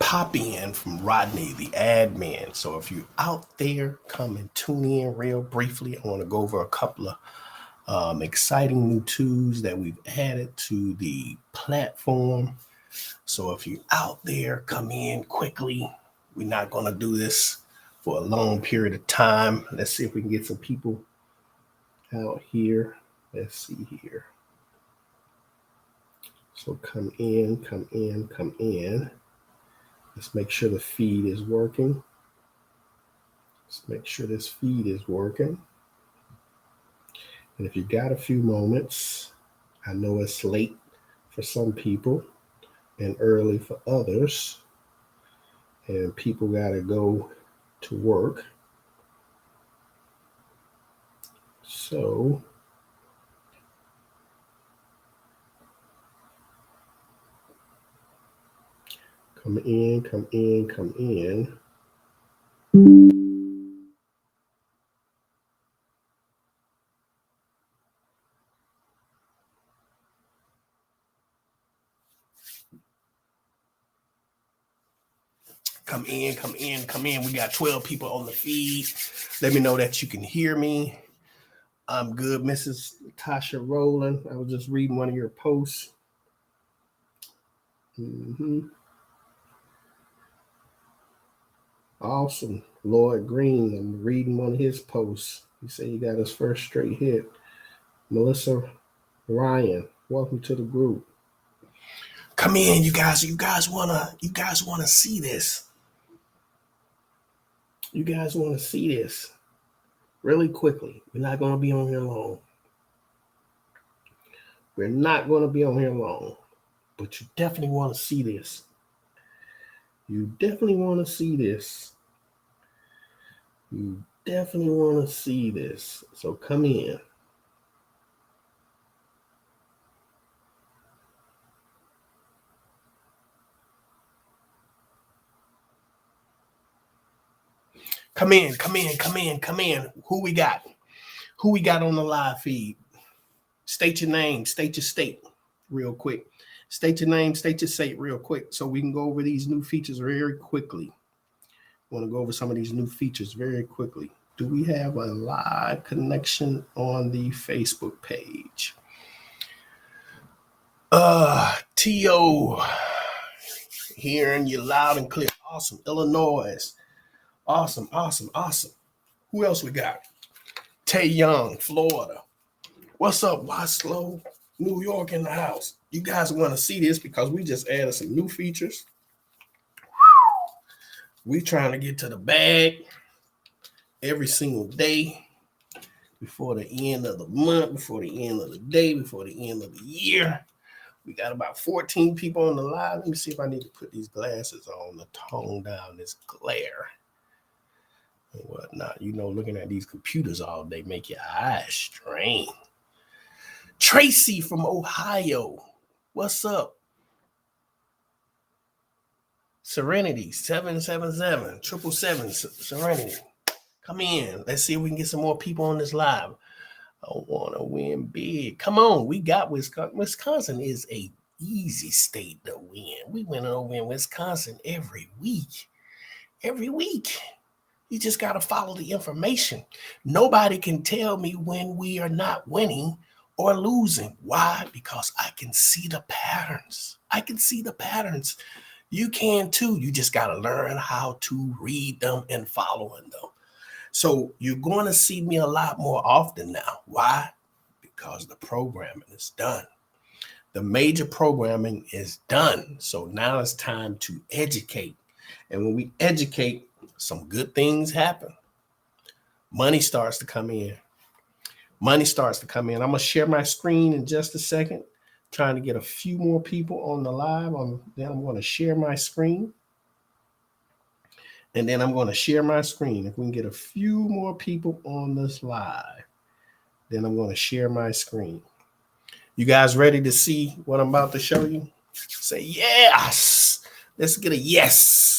pop in from Rodney, the admin. So if you're out there, come and tune in real briefly. I want to go over a couple of exciting new tools that we've added to the platform. So if you're out there, come in quickly. We're not going to do this for a long period of time. Let's see if we can get some people out here. Let's see here. So come in, come in, come in. Let's make sure the feed is working. Let's make sure this feed is working. And if you got a few moments, I know it's late for some people and early for others, and people got to go to work. So come in, come in, come in. Come in, come in, come in. We got 12 people on the feed. Let me know that you can hear me. I'm good, Mrs. Tasha Rowland. I was just reading one of your posts. Awesome. Lloyd Green, I'm reading one of his posts. He said he got his first straight hit. Melissa Ryan, welcome to the group. Come in, you guys. You guys wanna see this. You guys want to see this really quickly. We're not going to be on here long. We're not going to be on here long, but you definitely want to see this. You definitely want to see this. You definitely want to see this. So come in. Come in, come in, come in, come in. Who we got? Who we got on the live feed? State your name, state your state real quick. State your name, state your state real quick so we can go over these new features very quickly. I want to go over some of these new features very quickly. Do we have a live connection on the Facebook page? T.O. hearing you loud and clear. Awesome. Illinois. Awesome, awesome, awesome. Who else we got? Tay Young, Florida. What's up, Waslow, New York in the house? You guys want to see this because we just added some new features. We trying to get to the bag every single day before the end of the month, before the end of the day, before the end of the year. We got about 14 people on the live. Let me see if I need to put these glasses on to tone down this glare and whatnot. You know, looking at these computers all day make your eyes strain. Tracy from Ohio. What's up? Serenity 777 777 Serenity. Come in. Let's see if we can get some more people on this live. I want to win big. Come on, we got Wisconsin. Wisconsin is a easy state to win. We win over in Wisconsin every week. Every week. You just got to follow the information. Nobody can tell me when we are not winning or losing. Why? Because I can see the patterns. I can see the patterns. You can too. You just got to learn how to read them and follow them. So you're going to see me a lot more often now. Why? Because the programming is done. The major programming is done. So now it's time to educate. And when we educate, some good things happen. Money starts to come in. Money starts to come in. I'm going to share my screen in just a second. Trying to get a few more people on the live. Then I'm going to share my screen. And then I'm going to share my screen. If we can get a few more people on this live, then I'm going to share my screen. You guys ready to see what I'm about to show you? Say yes. Let's get a yes.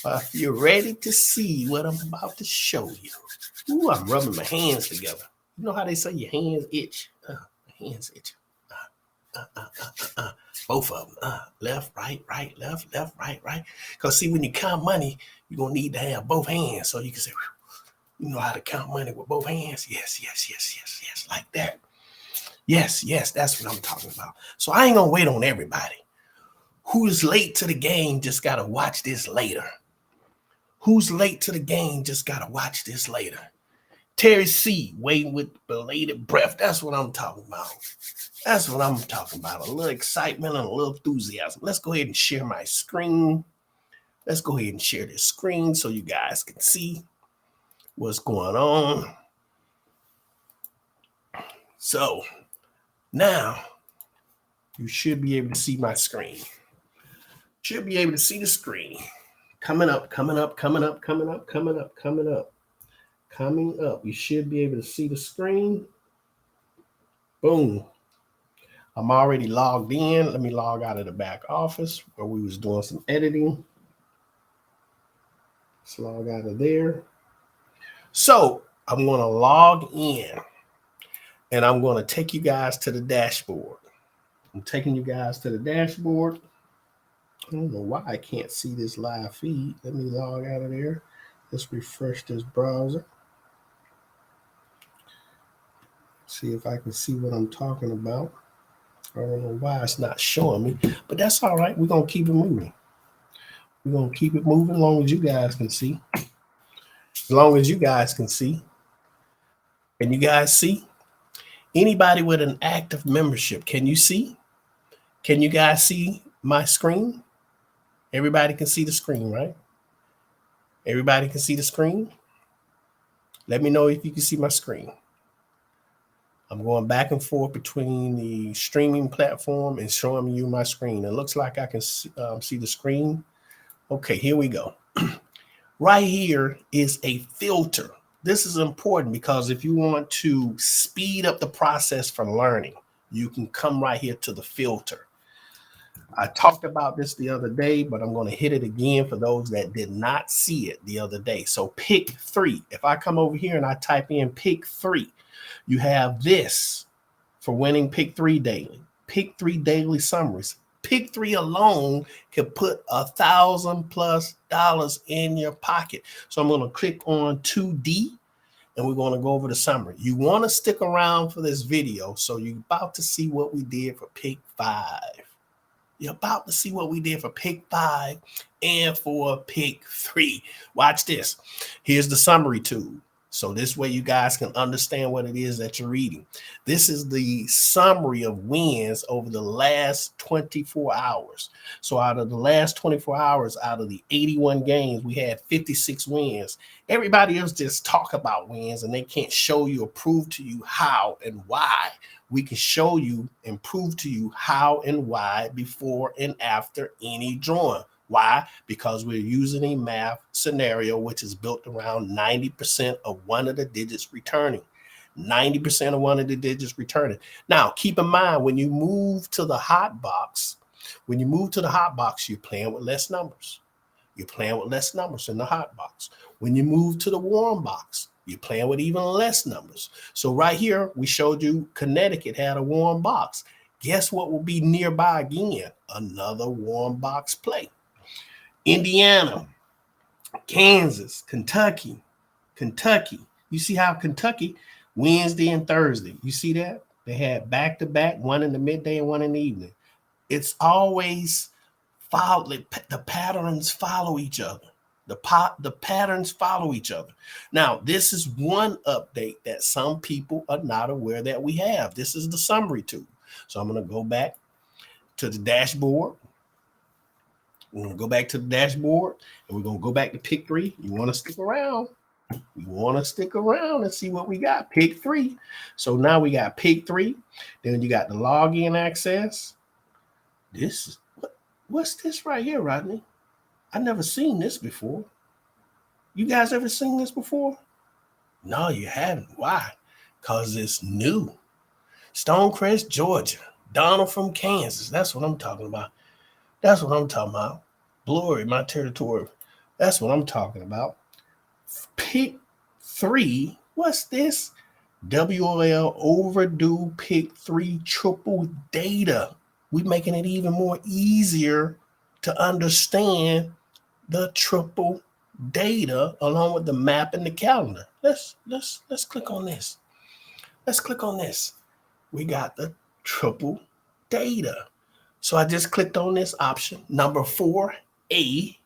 If you're ready to see what I'm about to show you. Ooh, I'm rubbing my hands together. You know how they say your hands itch? My hands itch. Both of them. Left, right, right, left, left, right, right. Because see, when you count money, you're going to need to have both hands. So you can say, you know how to count money with both hands? Yes, yes, yes, yes, yes, like that. Yes, yes, that's what I'm talking about. So I ain't going to wait on everybody. Who's late to the game just got to watch this later. Who's late to the game just got to watch this later. Terry C. waiting with belated breath. That's what I'm talking about. That's what I'm talking about. A little excitement and a little enthusiasm. Let's go ahead and share my screen. Let's go ahead and share this screen so you guys can see what's going on. So now you should be able to see my screen. Should be able to see the screen. Coming up, coming up, coming up, coming up, coming up, coming up, coming up. You should be able to see the screen. Boom. I'm already logged in. Let me log out of the back office where we was doing some editing. Let's log out of there. So I'm going to log in and I'm going to take you guys to the dashboard. I'm taking you guys to the dashboard. I don't know why I can't see this live feed. Let me log out of there. Let's refresh this browser. See if I can see what I'm talking about. I don't know why it's not showing me, but that's all right. We're going to keep it moving. We're going to keep it moving as long as you guys can see. As long as you guys can see. Can you guys see? Anybody with an active membership, can you see? Can you guys see my screen? Everybody can see the screen, right? Everybody can see the screen? Let me know if you can see my screen. I'm going back and forth between the streaming platform and showing you my screen. It looks like I can see the screen. Okay, here we go. Right here is a filter. This is important because if you want to speed up the process for learning, you can come right here to the filter. I talked about this the other day, but I'm going to hit it again for those that did not see it the other day. So pick 3. If I come over here and I type in pick 3, you have this for winning pick 3 daily, pick 3 daily summaries. Pick 3 alone can put $1,000+ in your pocket. So I'm going to click on 2D and we're going to go over the summary. You want to stick around for this video. So you're about to see what we did for pick 5. You're about to see what we did for pick 5 and for pick 3. Watch this. Here's the summary tool. So this way you guys can understand what it is that you're reading. This is the summary of wins over the last 24 hours. So out of the last 24 hours, out of the 81 games, we had 56 wins. Everybody else just talk about wins and they can't show you or prove to you how and why. We can show you and prove to you how and why before and after any drawing. Why? Because we're using a math scenario which is built around 90% of one of the digits returning. 90% of one of the digits returning. Now, keep in mind, when you move to the hot box, you're playing with less numbers. You're playing with less numbers in the hot box. When you move to the warm box, you're playing with even less numbers. So right here, we showed you Connecticut had a warm box. Guess what will be nearby again? Another warm box play. Indiana, Kansas, Kentucky. You see how Kentucky, Wednesday and Thursday. You see that? They had back-to-back, one in the midday and one in the evening. It's always followed. The patterns follow each other. The patterns follow each other. Now, this is one update that some people are not aware that we have. This is the summary tool. So I'm going to go back to the dashboard. We're going to go back to the dashboard and we're going to go back to pick 3. You want to stick around. You want to stick around and see what we got. Pick 3. So now we got pick 3. Then you got the login access. This is what's this right here, Rodney? I've never seen this before. You guys ever seen this before? No, you haven't. Why? Because it's new. Stonecrest, Georgia. Donald from Kansas. That's what I'm talking about. That's what I'm talking about. Glory, my territory. That's what I'm talking about. Pick 3. What's this? WOL overdue pick 3 triple data. We're making it even more easier to understand the triple data along with the map and the calendar. Let's click on this. Let's click on this. We got the triple data. So I just clicked on this option, number 4A,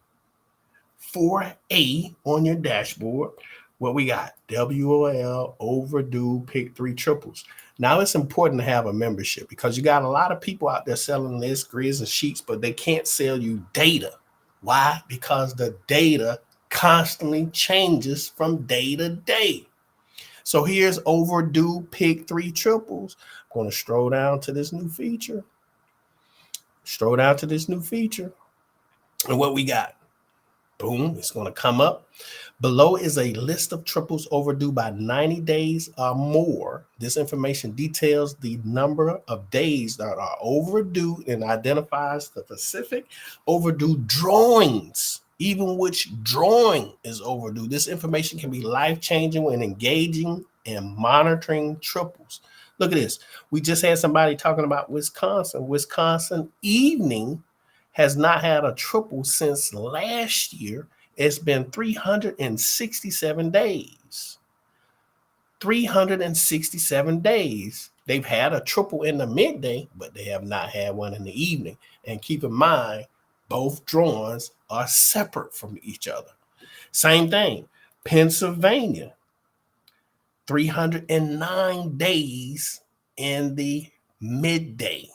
4A on your dashboard. What we got? WOL overdue pick 3 triples. Now it's important to have a membership because you got a lot of people out there selling lists, grids, and sheets, but they can't sell you data. Why? Because the data constantly changes from day to day. So here's overdue pick 3 triples. I'm going to scroll down to this new feature. And what we got? Boom, it's going to come up. Below is a list of triples overdue by 90 days or more. This information details the number of days that are overdue and identifies the specific overdue drawings, even which drawing is overdue. This information can be life-changing when engaging and monitoring triples. Look at this. We just had somebody talking about Wisconsin. Wisconsin Evening has not had a triple since last year. It's been 367 days. 367 days. They've had a triple in the midday, but they have not had one in the evening. And keep in mind, both drawings are separate from each other. Same thing. Pennsylvania, 309 days in the midday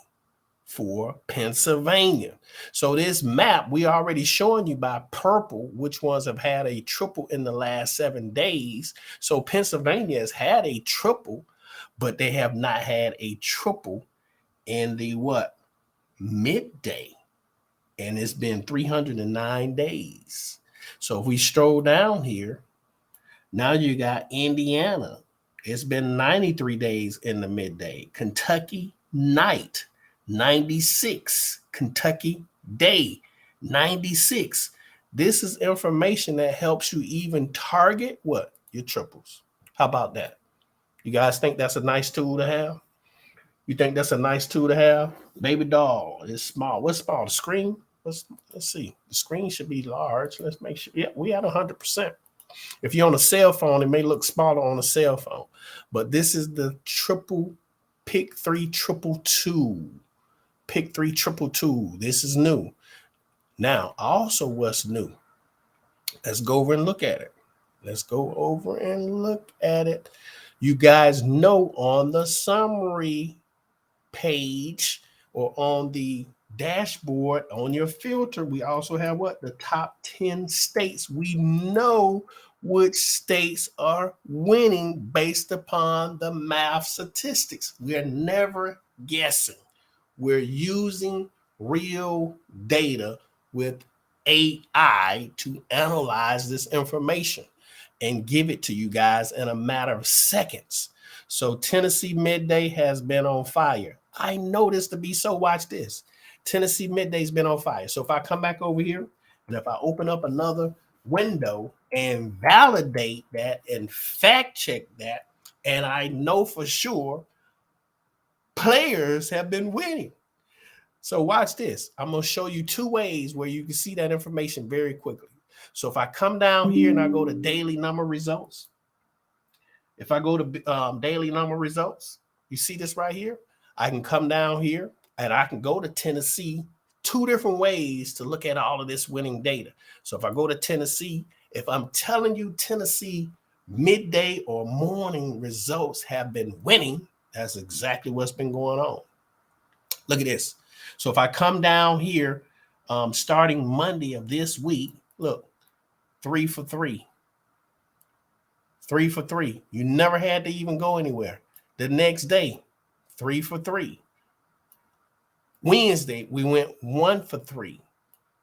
for Pennsylvania. So this map, we already showing you by purple which ones have had a triple in the last 7 days. So Pennsylvania has had a triple, but they have not had a triple in the what? Midday. And it's been 309 days. So if we stroll down here, now you got Indiana. It's been 93 days in the midday. Kentucky night, 96. Kentucky day, 96. This is information that helps you even target what? Your triples. How about that? You guys think that's a nice tool to have? You think that's a nice tool to have? Baby doll is small. What's small? The screen? Let's see. The screen should be large. Let's make sure. Yeah, we at 100%. If you're on a cell phone, it may look smaller on a cell phone. But this is the triple pick 3 triple 2. Pick 3 triple 2. This is new. Now, also what's new? Let's go over and look at it. You guys know on the summary page or on the dashboard on your filter, we also have what? The top 10 states. We know which states are winning based upon the math statistics. We're never guessing. We're using real data with AI to analyze this information and give it to you guys in a matter of seconds. So Tennessee midday has been on fire. I know this to be so. Watch this. Tennessee midday's been on fire. So if I come back over here and if I open up another window and validate that and fact check that, and I know for sure players have been winning. So watch this. I'm going to show you 2 ways where you can see that information very quickly. So if I come down here and I go to daily number results, if I go to daily number results, you see this right here? I can come down here and I can go to Tennessee. 2 different ways to look at all of this winning data. So if I go to Tennessee, if I'm telling you Tennessee midday or morning results have been winning, that's exactly what's been going on. Look at this. So if I come down here, starting Monday of this week, look, 3 for 3. 3 for 3. You never had to even go anywhere. The next day, 3 for 3. Wednesday, we went 1 for 3.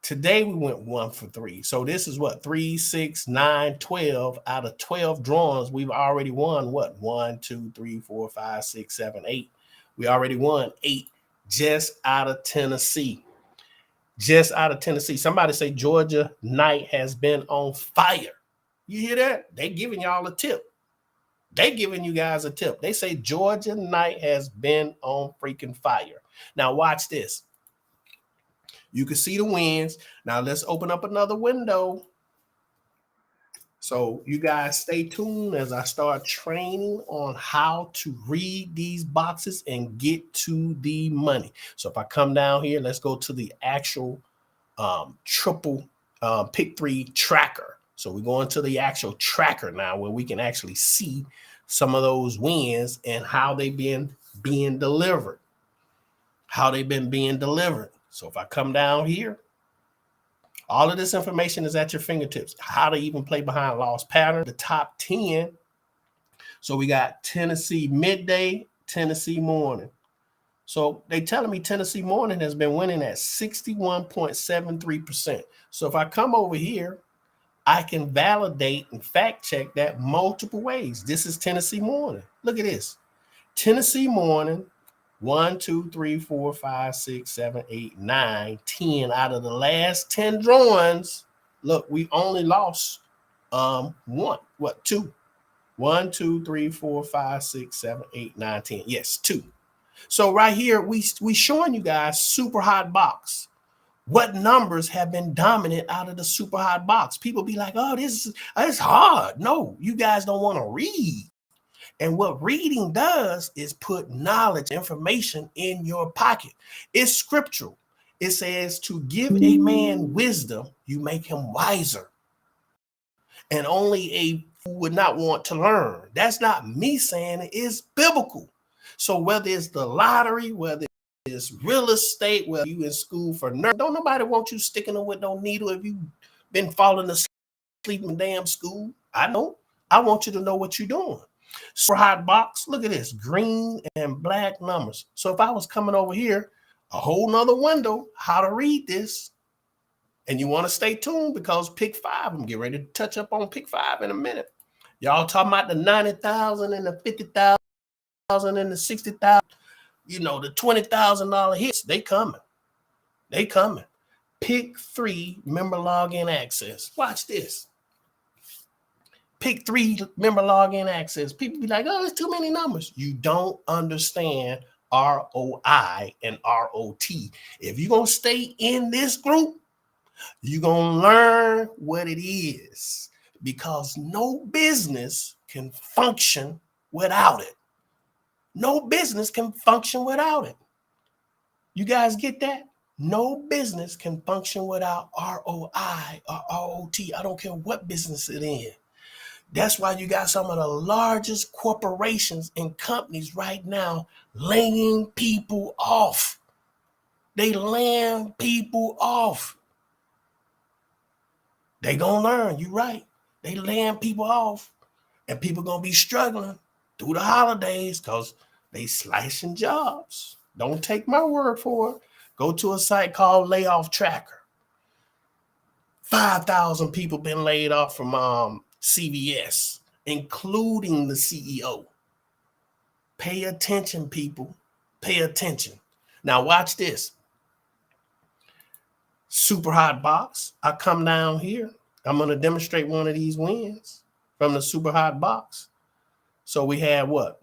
Today, we went 1 for 3. So this is what? 3, 6, 9, 12. Out of 12 drawings, we've already won what? 1, 2, 3, 4, 5, 6, 7, 8. We already won 8 just out of Tennessee. Just out of Tennessee. Somebody say Georgia night has been on fire. You hear that? They're giving y'all a tip. They giving you guys a tip. They say Georgia night has been on freaking fire. Now watch this. You can see the wins. Now let's open up another window. So you guys stay tuned as I start training on how to read these boxes and get to the money. So if I come down here, let's go to the actual triple pick three tracker. So we're going to the actual tracker now where we can actually see some of those wins and how they've been being delivered. How they've been being delivered. So if I come down here, all of this information is at your fingertips. How to even play behind lost pattern, the top 10. So we got Tennessee midday, Tennessee morning. So they telling me Tennessee morning has been winning at 61.73%. So if I come over here, I can validate and fact check that multiple ways. This is Tennessee morning. Look at this. Tennessee morning, 1, 2, 3, 4, 5, 6, 7, 8, 9, 10 out of the last 10 drawings. Look, we only lost two. 1, 2, 3, 4, 5, 6, 7, 8, 9, 10. Yes, 2. So right here, we showing you guys super hot box. What numbers have been dominant out of the super hot box? People be like, oh, this is hard. No, you guys don't want to read. And what reading does is put knowledge, information in your pocket. It's scriptural. It says to give a man wisdom, you make him wiser. And only a fool would not want to learn. That's not me saying it, it's biblical. So whether it's the lottery, whether it's real estate, whether you in school for nerd, don't nobody want you sticking them with no needle if you've been falling asleep in damn school. I know. I want you to know what you're doing. Super hot box, look at this, green and black numbers. So if I was coming over here, a whole nother window, how to read this. And you want to stay tuned because pick 5, I'm getting ready to touch up on pick 5 in a minute. Y'all talking about the 90,000 and the 50,000 and the 60,000, you know, the $20,000 hits, they coming. They coming. Pick 3 member login access. Watch this. Pick 3 member login access. People be like, oh, it's too many numbers. You don't understand ROI and ROT. If you're going to stay in this group, you're going to learn what it is because no business can function without it. No business can function without it. You guys get that? No business can function without ROI or ROT. I don't care what business it's in. That's why you got some of the largest corporations and companies right now laying people off. They laying people off. They gonna learn, you right. They laying people off. And people gonna be struggling through the holidays because they slicing jobs. Don't take my word for it. Go to a site called Layoff Tracker. 5,000 people been laid off from CVS, including the CEO. Pay attention, people. Pay attention. Now watch this. Super hot box. I come down here. I'm going to demonstrate one of these wins from the super hot box. So we had what?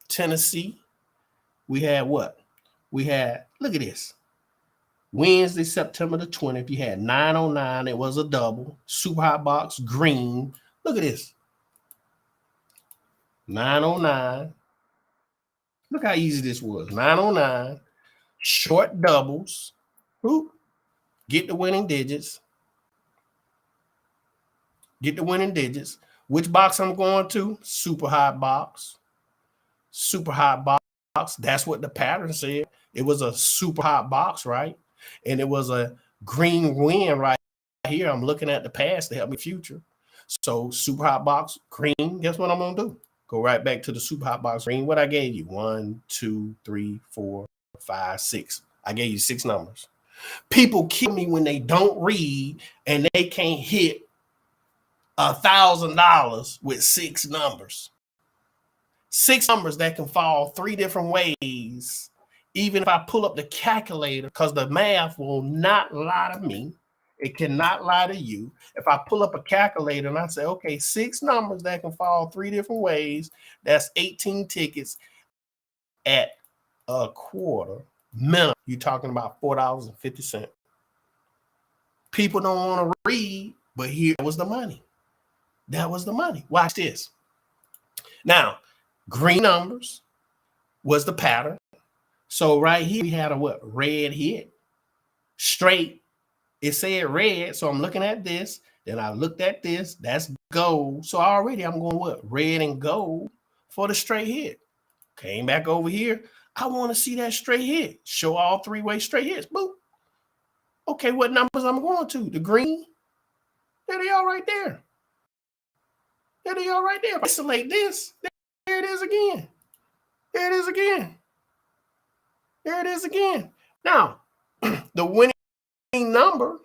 Tennessee. We had what? We had, look at this. Wednesday, September the 20th, you had 909. It was a double. Super hot box, green. Look at this. 909. Look how easy this was. 909. Short doubles. Oop. Get the winning digits. Get the winning digits. Which box I'm going to? Super hot box. Super hot box. That's what the pattern said. It was a super hot box, right? And it was a green win right here. I'm looking at the past to help me future. So super hot box, green. Guess what I'm going to do? Go right back to the super hot box green. What I gave you? 1, 2, 3, 4, 5, 6. I gave you 6 numbers. People kill me when they don't read and they can't hit $1,000 with 6 numbers. 6 numbers that can fall 3 different ways. Even if I pull up the calculator, because the math will not lie to me. It cannot lie to you. If I pull up a calculator and I say, okay, 6 numbers that can fall 3 different ways, that's 18 tickets at a quarter minimum. You're talking about $4.50. People don't want to read, but here was the money. That was the money. Watch this. Now, green numbers was the pattern. So right here we had a what? Red hit. Straight. It said red. So I'm looking at this. Then I looked at this. That's gold. So already I'm going what? Red and gold for the straight hit. Came back over here. I want to see that straight hit. Show all 3-way straight hits. Boop. Okay, what numbers I'm going to? The green. There they are right there. There they are right there. If I isolate this, there it is again. There it is again. There it is again. Now, the winning number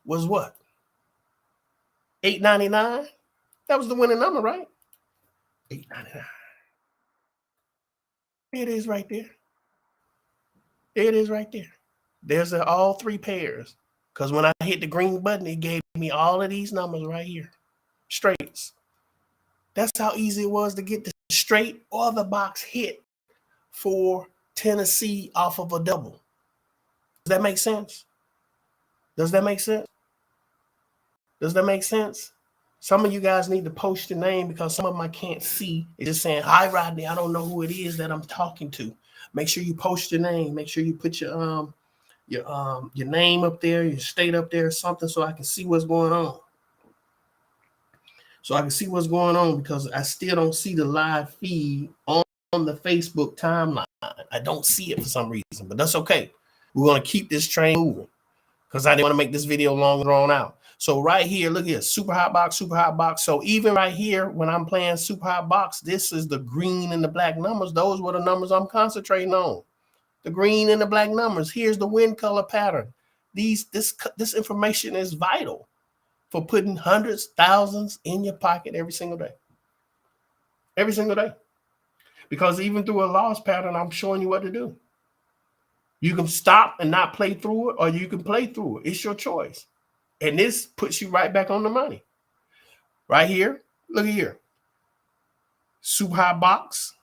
was what? $8.99. That was the winning number, right? $8.99. There it is right there. There it is right there. There's all 3 pairs. Because when I hit the green button, it gave me all of these numbers right here. Straights. That's how easy it was to get the straight or the box hit for Tennessee off of a double. Does that make sense? Does that make sense? Does that make sense? Some of you guys need to post your name because some of them I can't see. It's just saying, hi, Rodney. I don't know who it is that I'm talking to. Make sure you post your name. Make sure you put your name up there, your state up there, something so I can see what's going on. So I can see what's going on because I still don't see the live feed on the Facebook timeline. I don't see it for some reason, but that's okay. We're going to keep this train moving because I didn't want to make this video long and drawn out. So right here, look here, super hot box, super hot box. So even right here, when I'm playing super hot box, this is the green and the black numbers. Those were the numbers I'm concentrating on. The green and the black numbers. Here's the wind color pattern. This information is vital for putting hundreds, thousands in your pocket every single day. Every single day. Because even through a loss pattern, I'm showing you what to do. You can stop and not play through it, or you can play through it. It's your choice. And this puts you right back on the money. Right here, look at here. Super high box.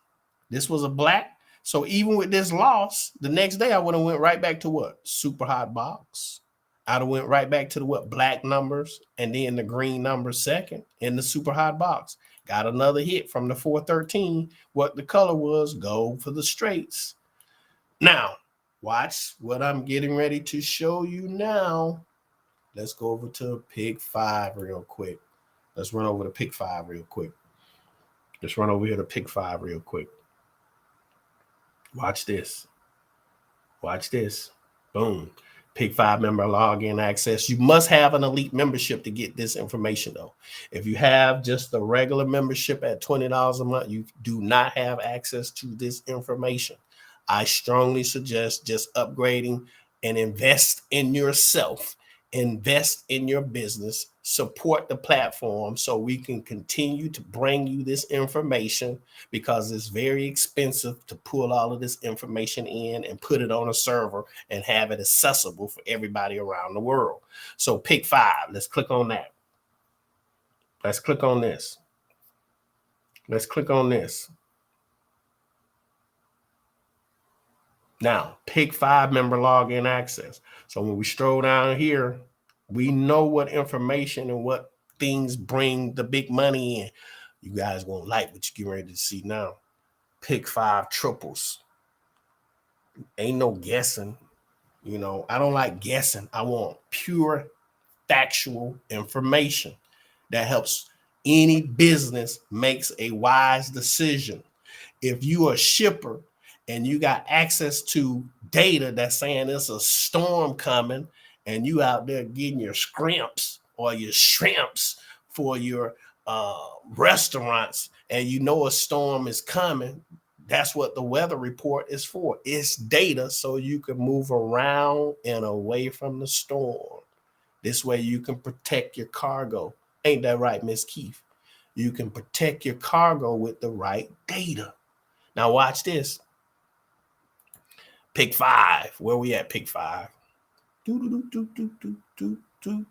This was a black. So even with this loss, the next day I would have went right back to what? Super hot box. I'd have went right back to the what? Black numbers, and then the green numbers second in the super hot box. Got another hit from the 413. What the color was, gold for the straights. Now, watch what I'm getting ready to show you now. Let's go over to pick 5 real quick. Let's run over to pick 5 real quick. Let's run over here to pick 5 real quick. Watch this. Watch this. Boom. Pick 5 member login access. You must have an elite membership to get this information, though. If you have just the regular membership at $20 a month, you do not have access to this information. I strongly suggest just upgrading and invest in yourself. Invest in your business, support the platform so we can continue to bring you this information, because it's very expensive to pull all of this information in and put it on a server and have it accessible for everybody around the world. So pick 5. Let's click on that. Let's click on this. Let's click on this. Now, pick 5 member login access. So when we stroll down here, we know what information and what things bring the big money in. You guys won't like what you're getting ready to see now. Pick 5 triples. Ain't no guessing. You know, I don't like guessing. I want pure, factual information that helps any business makes a wise decision. If you are a shipper and you got access to data that's saying it's a storm coming, and you out there getting your scrimps or your shrimps for your restaurants, and you know a storm is coming, that's what the weather report is for. It's data so you can move around and away from the storm. This way you can protect your cargo. Ain't that right, Miss Keith? You can protect your cargo with the right data. Now watch this. Pick 5. Where we at? Pick 5. Oop,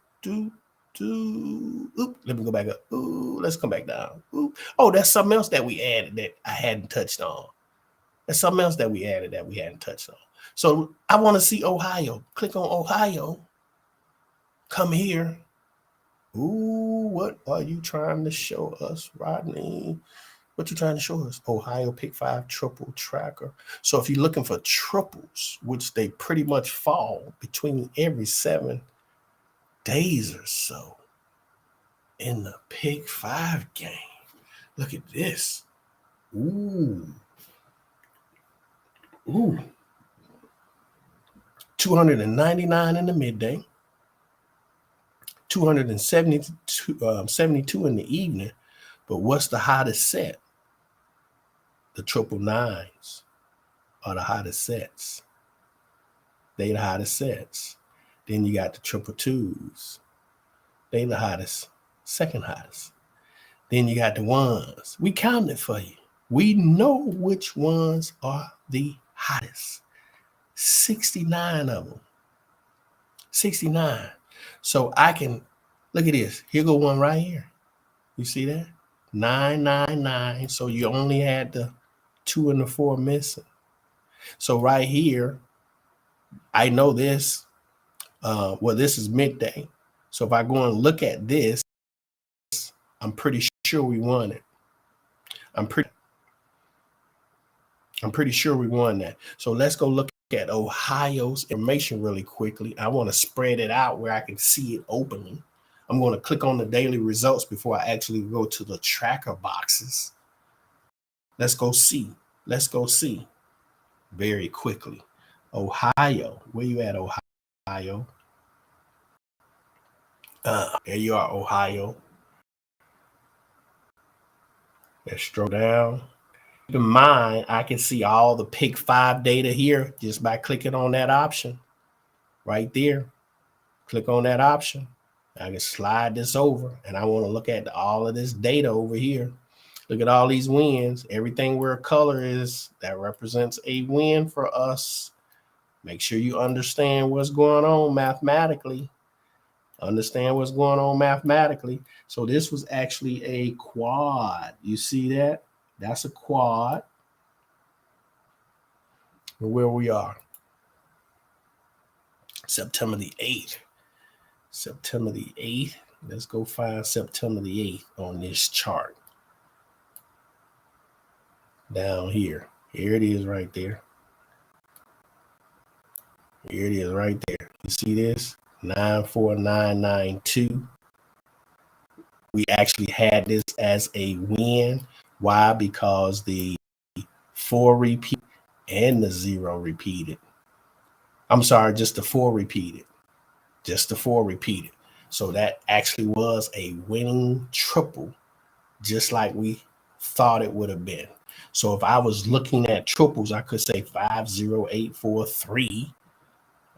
let me go back up. Ooh, let's come back down. Ooh. Oh, that's something else that we added that I hadn't touched on. That's something else that we added that we hadn't touched on. So I want to see Ohio. Click on Ohio. Come here. Ooh, what are you trying to show us, Rodney? What you trying to show us? Ohio Pick 5 triple tracker. So if you're looking for triples, which they pretty much fall between every 7 days or so in the Pick 5 game. Look at this. Ooh. 299 in the midday. 272 in the evening. But what's the hottest set? The triple nines are the hottest sets. They the hottest sets. Then you got the triple twos. They the hottest, second hottest. Then you got the ones. We counted it for you. We know which ones are the hottest. 69 of them. 69. So I can, look at this. Here go one right here. You see that? 999. So you only had the 2 and the 4 missing. So right here, I know this. Well, this is midday. So if I go and look at this, I'm pretty sure we won it. I'm pretty sure we won that. So let's go look at Ohio's information really quickly. I want to spread it out where I can see it openly. I'm going to click on the daily results before I actually go to the tracker boxes. Let's go see. Let's go see very quickly. Ohio, where you at, Ohio? There you are, Ohio. Let's scroll down. Keep in mind, I can see all the Pick 5 data here just by clicking on that option right there. Click on that option. I can slide this over, and I want to look at all of this data over here. Look at all these wins. Everything where color is, that represents a win for us. Make sure you understand what's going on mathematically. Understand what's going on mathematically. So this was actually a quad. You see that? That's a quad. Where we are. September the 8th. September the 8th. Let's go find September the 8th on this chart. Down here. Here it is right there. Here it is right there. You see this? 94992. We actually had this as a win. Why? Because the 4 repeat and the 0 repeated. I'm sorry, just the 4 repeated. Just the 4 repeated. So that actually was a winning triple, just like we thought it would have been. So if I was looking at triples, I could say 50843.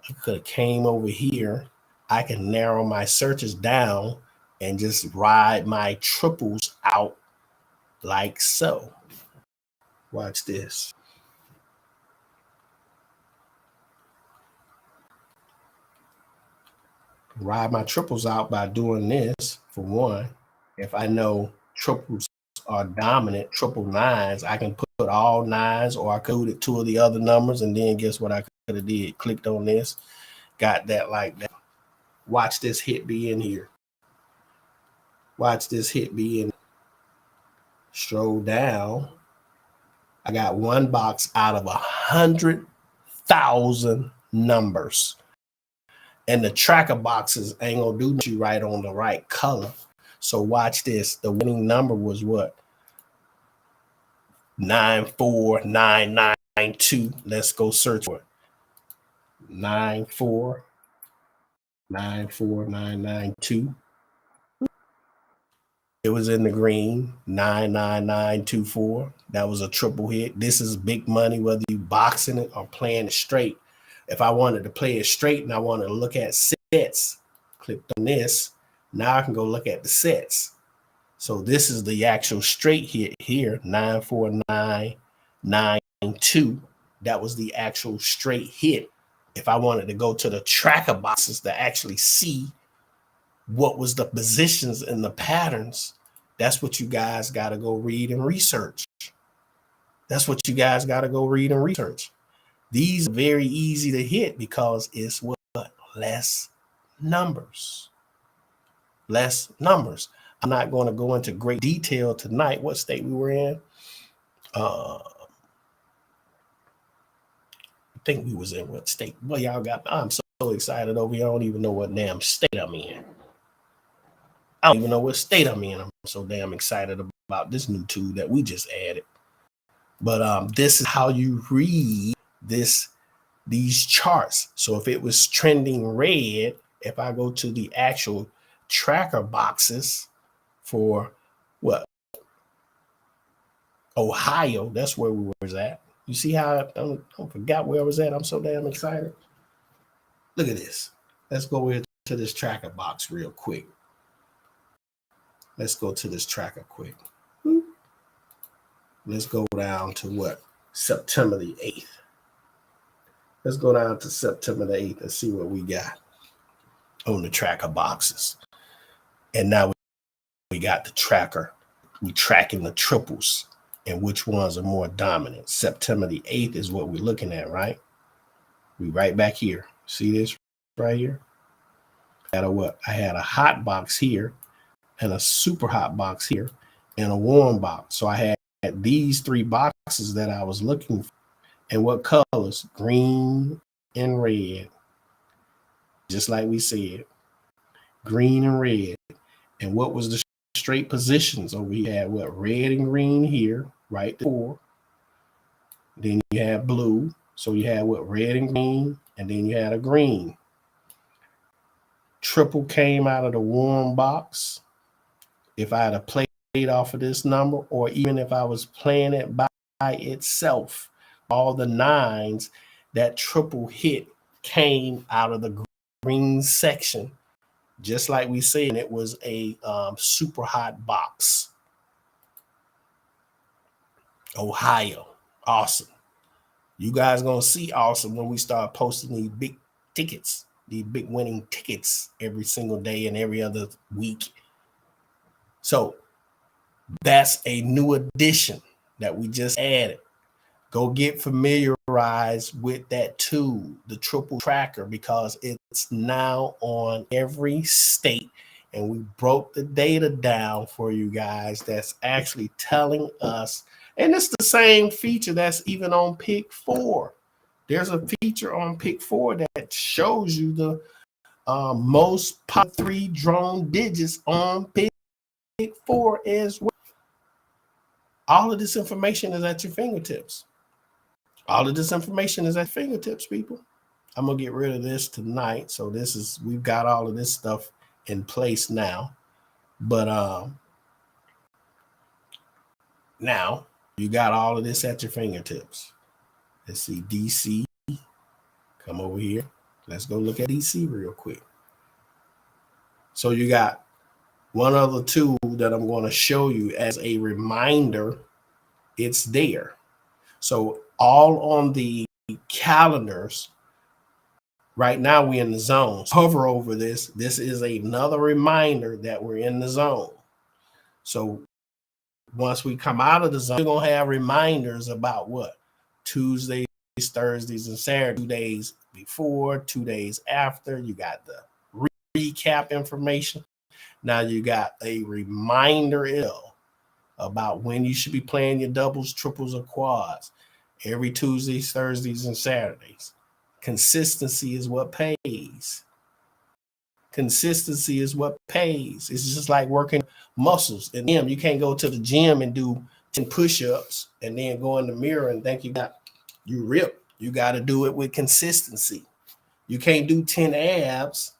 I could have came over here. I can narrow my searches down and just ride my triples out like so. Watch this. Ride my triples out by doing this for one. If I know triples are dominant, triple nines, I can put all nines, or I could do 2 of the other numbers, and then guess what I could have did? Clicked on this, got that like that. Watch this hit be in here. Watch this hit be in. Stroll down. I got one box out of 100,000 numbers. And the tracker boxes ain't gonna do you right on the right color. So watch this. The winning number was what? 94992. Let's go search for it. 9494992. It was in the green. 99924. That was a triple hit. This is big money, whether you boxing it or playing it straight. If I wanted to play it straight and I wanted to look at sets, clicked on this. Now I can go look at the sets. So this is the actual straight hit here, 94992. That was the actual straight hit. If I wanted to go to the tracker boxes to actually see what was the positions and the patterns, that's what you guys got to go read and research. That's what you guys got to go read and research. These are very easy to hit because it's what? Less numbers. Less numbers. I'm not going to go into great detail tonight what state we were in. I think we was in what state? Well, y'all got, I'm so excited over here. I don't even know what damn state I'm in. I don't even know what state I'm in. I'm so damn excited about this new tool that we just added. But this is how you read these charts. So if it was trending red, if I go to the actual tracker boxes for what? Ohio, that's where we was at. You see how I forgot where I was at? I'm so damn excited. Look at this. Let's go into this tracker box real quick. Let's go to this tracker quick. Let's go down to what? September the 8th. Let's go down to September the 8th and see what we got on the tracker boxes. And now we got the tracker. We tracking the triples and which ones are more dominant. September the 8th is what we're looking at, right? We right back here. See this right here? I had a hot box here and a super hot box here and a warm box. So I had these three boxes that I was looking for. And what colors? Green and red. Just like we said. Green and red. And what was the straight positions over here? Had what? Red and green here, right before. Then you had blue. So you had what? Red and green. And then you had a green. Triple came out of the warm box. If I had a played off of this number, or even if I was playing it by itself, all the nines, that triple hit came out of the green section, just like we said. It was a super hot box. Ohio, awesome. You guys gonna see awesome when we start posting these big tickets, these big winning tickets every single day and every other week. So that's a new addition that we just added. Go get familiarized with that tool, the triple tracker, because it's now on every state. And we broke the data down for you guys that's actually telling us. And it's the same feature that's even on Pick 4. There's a feature on Pick 4 that shows you the most pop 3 drone digits on Pick 4 as well. All of this information is at your fingertips. All of this information is at fingertips, people. I'm going to get rid of this tonight. So we've got all of this stuff in place now. But now you got all of this at your fingertips. Let's see, DC. Come over here. Let's go look at DC real quick. So you got one other tool that I'm going to show you as a reminder. It's there. So all on the calendars, right now we're in the zones. Hover over this. This is another reminder that we're in the zone. So once we come out of the zone, we're going to have reminders about what? Tuesdays, Thursdays, and Saturdays. 2 days before, 2 days after. You got the recap information. Now you got a reminder about when you should be playing your doubles, triples, or quads every Tuesdays, Thursdays, and Saturdays. Consistency is what pays. Consistency is what pays. It's just like working muscles. And then you can't go to the gym and do 10 push-ups and then go in the mirror and think you rip. You got to do it with consistency. You can't do 10 abs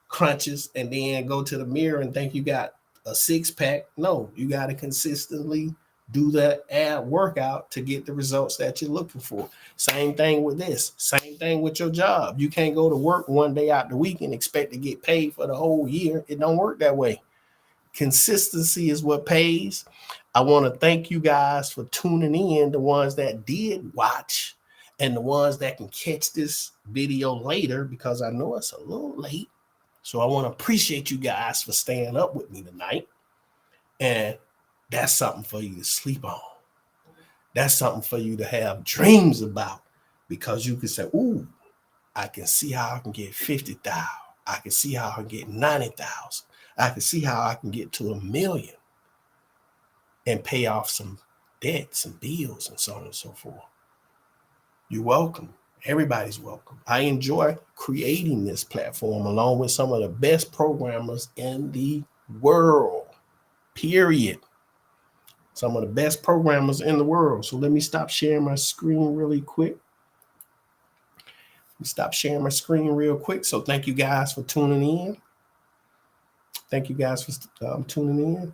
crunches and then go to the mirror and think you got a six-pack. No, you got to consistently do that ab workout to get the results that you're looking for. Same thing with this. Same thing with your job. You can't go to work one day out the week and expect to get paid for the whole year. It don't work that way. Consistency is what pays. I want to thank you guys for tuning in, the ones that did watch and the ones that can catch this video later, because I know it's a little late. So I want to appreciate you guys for staying up with me tonight. And that's something for you to sleep on. That's something for you to have dreams about, because you can say, ooh, I can see how I can get 50,000. I can see how I can get 90,000. I can see how I can get to 1,000,000 and pay off some debts and bills and so on and so forth. You're welcome. Everybody's welcome. I enjoy creating this platform along with some of the best programmers in the world, period. Some of the best programmers in the world. So let me stop sharing my screen really quick. Stop sharing my screen real quick. So thank you guys for tuning in. Thank you guys for tuning in.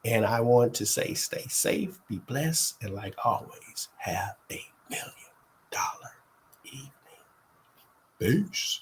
And I want to say, stay safe, be blessed, and like always, have a $1,000,000 evening. Peace.